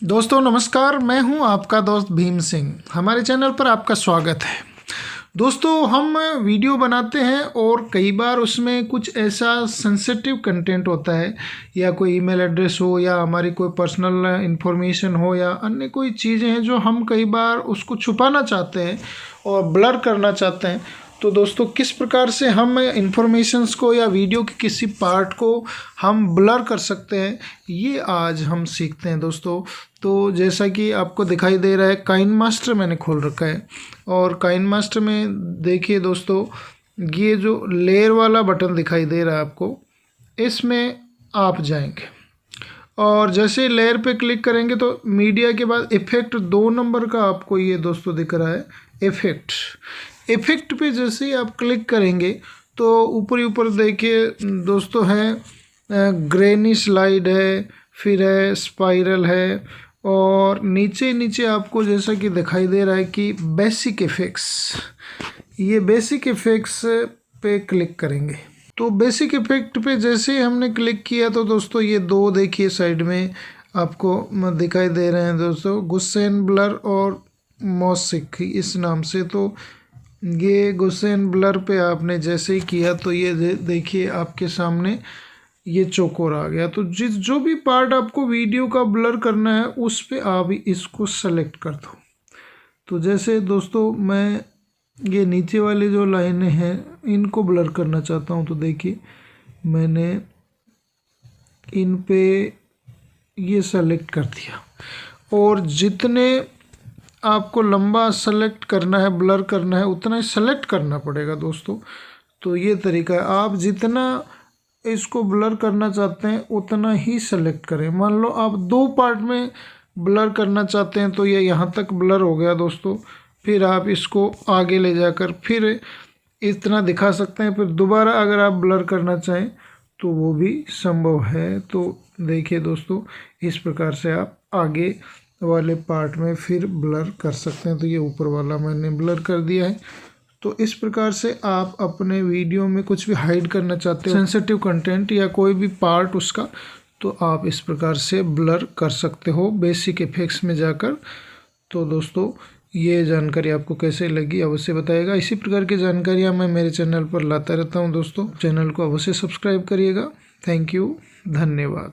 दोस्तों नमस्कार, मैं हूं आपका दोस्त भीम सिंह। हमारे चैनल पर आपका स्वागत है। दोस्तों हम वीडियो बनाते हैं और कई बार उसमें कुछ ऐसा सेंसिटिव कंटेंट होता है, या कोई ईमेल एड्रेस हो, या हमारी कोई पर्सनल इंफॉर्मेशन हो, या अन्य कोई चीज़ें हैं जो हम कई बार उसको छुपाना चाहते हैं और ब्लर करना चाहते हैं। तो दोस्तों किस प्रकार से हम इंफॉर्मेशंस को या वीडियो के किसी पार्ट को हम ब्लर कर सकते हैं, ये आज हम सीखते हैं दोस्तों। तो जैसा कि आपको दिखाई दे रहा है, काइनमास्टर मैंने खोल रखा है, और काइनमास्टर में देखिए दोस्तों, ये जो लेयर वाला बटन दिखाई दे रहा है आपको, इसमें आप जाएंगे और जैसे लेयर पे क्लिक करेंगे तो मीडिया के बाद इफ़ेक्ट 2 नंबर का आपको ये दोस्तों दिख रहा है, इफ़ेक्ट पे जैसे ही आप क्लिक करेंगे तो ऊपर ऊपर देखिए दोस्तों है ग्रेनी स्लाइड है, फिर है स्पाइरल है, और नीचे नीचे आपको जैसा कि दिखाई दे रहा है कि बेसिक इफ़ेक्ट्स, ये बेसिक इफ़ेक्ट्स पे क्लिक करेंगे। तो बेसिक इफ़ेक्ट पे जैसे ही हमने क्लिक किया तो दोस्तों ये 2 देखिए साइड में आपको दिखाई दे रहे हैं दोस्तों, गुस्सेन ब्लर और मॉसिक इस नाम से। तो ये गुस्सेन ब्लर पे आपने जैसे ही किया तो ये देखिए आपके सामने ये चौकोर आ गया। तो जो भी पार्ट आपको वीडियो का ब्लर करना है उस पे आप इसको सेलेक्ट कर दो। तो जैसे दोस्तों मैं ये नीचे वाले जो लाइनें हैं इनको ब्लर करना चाहता हूँ, तो देखिए मैंने इन पे ये सेलेक्ट कर दिया, और जितने आपको लंबा सेलेक्ट करना है, ब्लर करना है, उतना ही सेलेक्ट करना पड़ेगा दोस्तों। तो ये तरीका है, आप जितना इसको ब्लर करना चाहते हैं उतना ही सेलेक्ट करें। मान लो आप 2 पार्ट में ब्लर करना चाहते हैं तो ये यहाँ तक ब्लर हो गया दोस्तों, फिर आप इसको आगे ले जाकर फिर इतना दिखा सकते हैं, फिर दोबारा अगर आप ब्लर करना चाहें तो वो भी संभव है। तो देखिए दोस्तों इस प्रकार से आप आगे वाले पार्ट में फिर ब्लर कर सकते हैं। तो ये ऊपर वाला मैंने ब्लर कर दिया है। तो इस प्रकार से आप अपने वीडियो में कुछ भी हाइड करना चाहते हो, सेंसिटिव कंटेंट या कोई भी पार्ट उसका, तो आप इस प्रकार से ब्लर कर सकते हो बेसिक इफ़ेक्ट्स में जाकर। तो दोस्तों ये जानकारी आपको कैसे लगी अवश्य बताइएगा। इसी प्रकार की जानकारियाँ मैं मेरे चैनल पर लाता रहता हूँ दोस्तों। चैनल को अवश्य सब्सक्राइब करिएगा। थैंक यू, धन्यवाद।